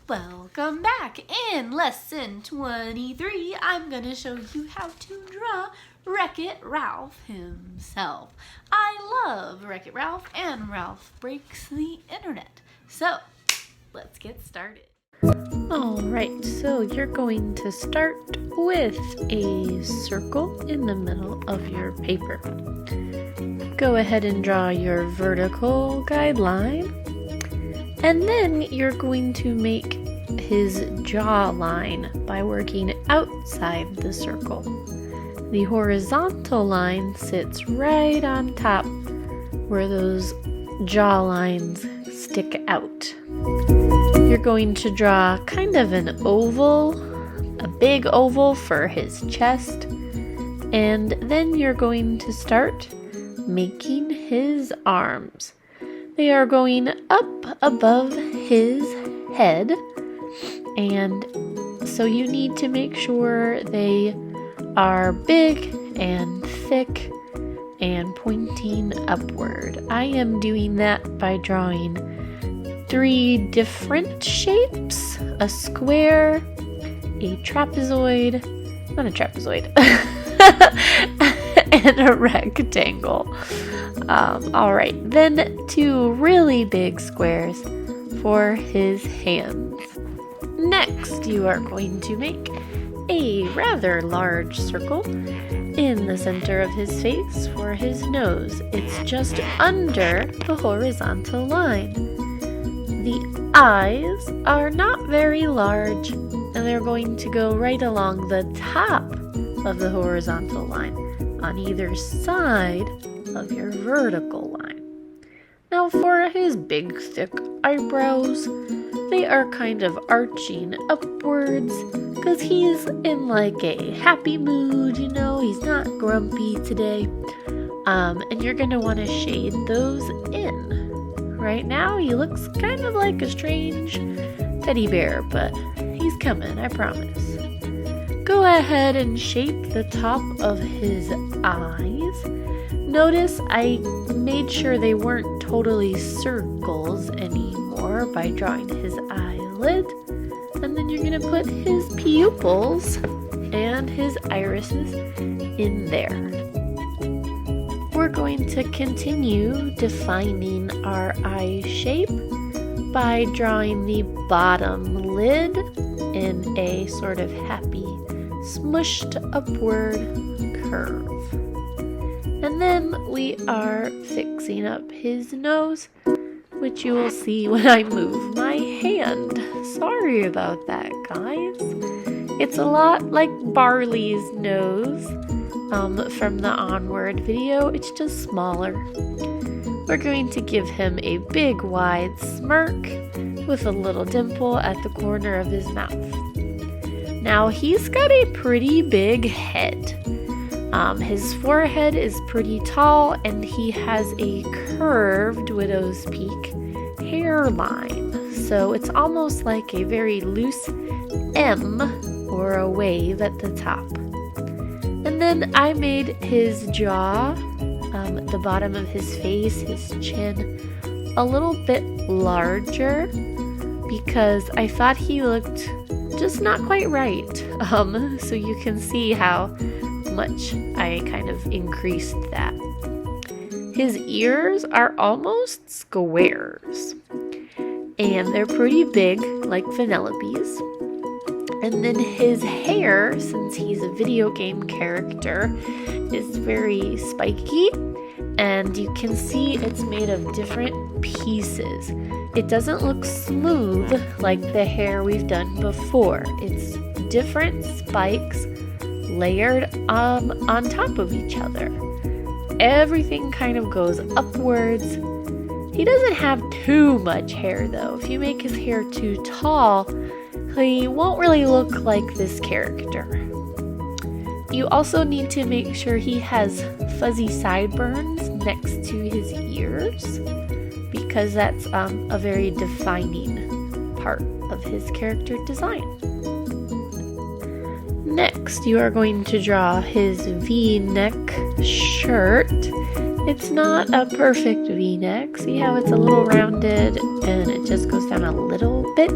Welcome back. In lesson 23, I'm going to show you how to draw Wreck-It Ralph himself. I love Wreck-It Ralph, and Ralph breaks the internet. So, let's get started. Alright, so you're going to start with a circle in the middle of your paper. Go ahead and draw your vertical guideline, and then you're going to make his jawline by working outside the circle. The horizontal line sits right on top where those jaw lines stick out. You're going to draw kind of an oval, a big oval for his chest, and then you're going to start making his arms. They are going up above his head, and so you need to make sure they are big and thick and pointing upward. I am doing that by drawing 3 different shapes: a square, a trapezoid, not a trapezoid, and a rectangle. Alright, then 2 really big squares for his hands. Next, you are going to make a rather large circle in the center of his face for his nose. It's just under the horizontal line. The eyes are not very large, and they're going to go right along the top of the horizontal line on either side of your vertical line. Now for his big thick eyebrows, they are kind of arching upwards because he's in like a happy mood, you know, he's not grumpy today. And you're going to want to shade those in. Right now he looks kind of like a strange teddy bear, but he's coming, I promise. Go ahead and shape the top of his eyes. Notice I made sure they weren't totally circles anymore by drawing his eyelid. And then you're going to put his pupils and his irises in there. We're going to continue defining our eye shape by drawing the bottom lid in a sort of happy, smushed upward curve. And then we are fixing up his nose, which you will see when I move my hand. Sorry about that, guys. It's a lot like Barley's nose from the Onward video. It's just smaller. We're going to give him a big wide smirk with a little dimple at the corner of his mouth. Now he's got a pretty big head. His forehead is pretty tall, and he has a curved widow's peak hairline. So it's almost like a very loose M or a wave at the top. And then I made his jaw, the bottom of his face, his chin, a little bit larger because I thought he looked just not quite right. So you can see how much I kind of increased that. His ears are almost squares, and they're pretty big like Vanellope's. And then his hair, since he's a video game character, is very spiky, and you can see it's made of different pieces. It doesn't look smooth like the hair we've done before. It's different spikes layered on top of each other. Everything kind of goes upwards. He doesn't have too much hair though. If you make his hair too tall, he won't really look like this character. You also need to make sure he has fuzzy sideburns next to his ears, because that's a very defining part of his character design. Next, you are going to draw his V-neck shirt It's not a perfect V-neck. See how it's a little rounded and it just goes down a little bit?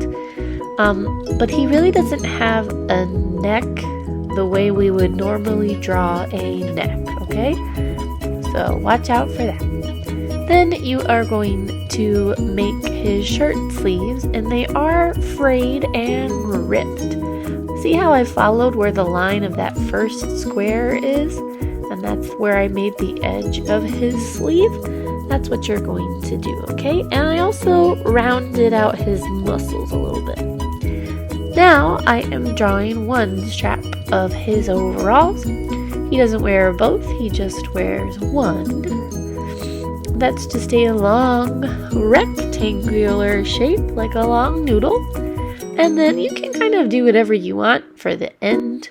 But he really doesn't have a neck the way we would normally draw a neck, okay? So watch out for that. Then you are going to make his shirt sleeves, and they are frayed and ripped. See how I followed where the line of that first square is? And that's where I made the edge of his sleeve. That's what you're going to do, okay? And I also rounded out his muscles a little bit. Now I am drawing one strap of his overalls. He doesn't wear both, he just wears one. That's just a long rectangular shape, like a long noodle. And then you can kind of do whatever you want for the end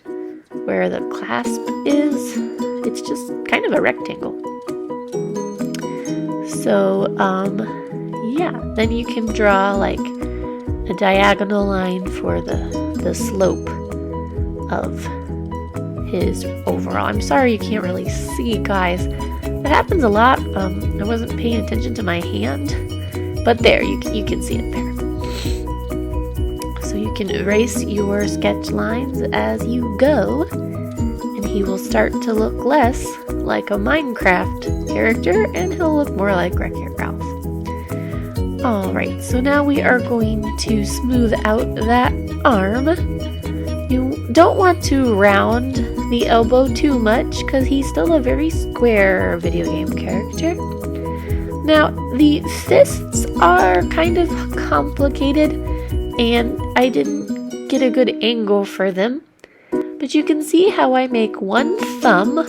where the clasp is. It's just kind of a rectangle. So, yeah, then you can draw like a diagonal line for the slope of his overall. I'm sorry you can't really see, guys. It happens a lot. I wasn't paying attention to my hand, but there, you can see it there. So you can erase your sketch lines as you go, and he will start to look less like a Minecraft character, and he'll look more like Wreck-It Ralph. Alright, so now we are going to smooth out that arm. You don't want to round the elbow too much because he's still a very square video game character. Now, the fists are kind of complicated and I didn't get a good angle for them. But you can see how I make one thumb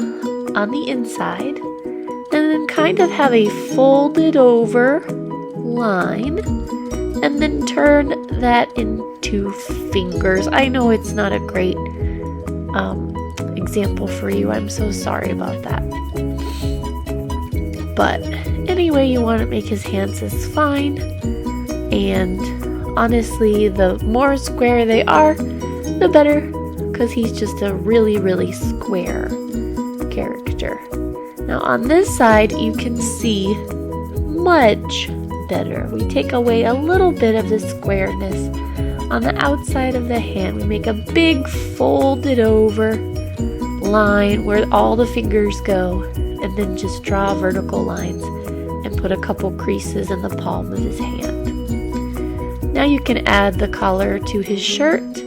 on the inside and then kind of have a folded over line and then turn that into fingers. I know it's not a great example for you. I'm so sorry about that. But any way you want to make his hands is fine. And honestly, the more square they are, the better, because he's just a really, really square character. Now on this side, you can see much better. We take away a little bit of the squareness on the outside of the hand. We make a big folded over line where all the fingers go, and then just draw vertical lines and put a couple creases in the palm of his hand. Now you can add the collar to his shirt,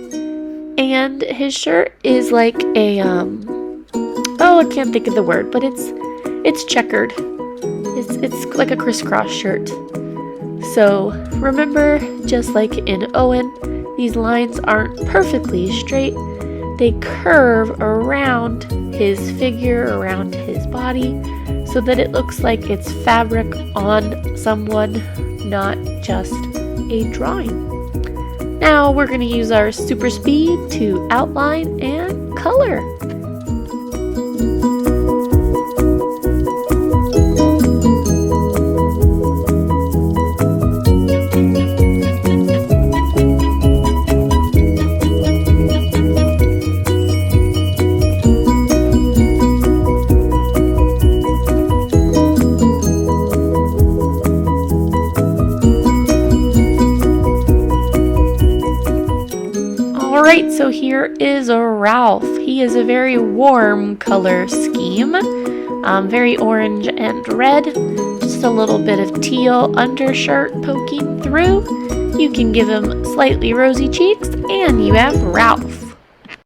and his shirt is like a I can't think of the word, but it's checkered. It's like a crisscross shirt. So remember, just like in Owen, these lines aren't perfectly straight. They curve around his figure, around his body, so that it looks like it's fabric on someone, not just a drawing. Now we're going to use our super speed to outline and color. Alright, so here is a Ralph. He is a very warm color scheme, very orange and red, just a little bit of teal undershirt poking through. You can give him slightly rosy cheeks, and you have Ralph.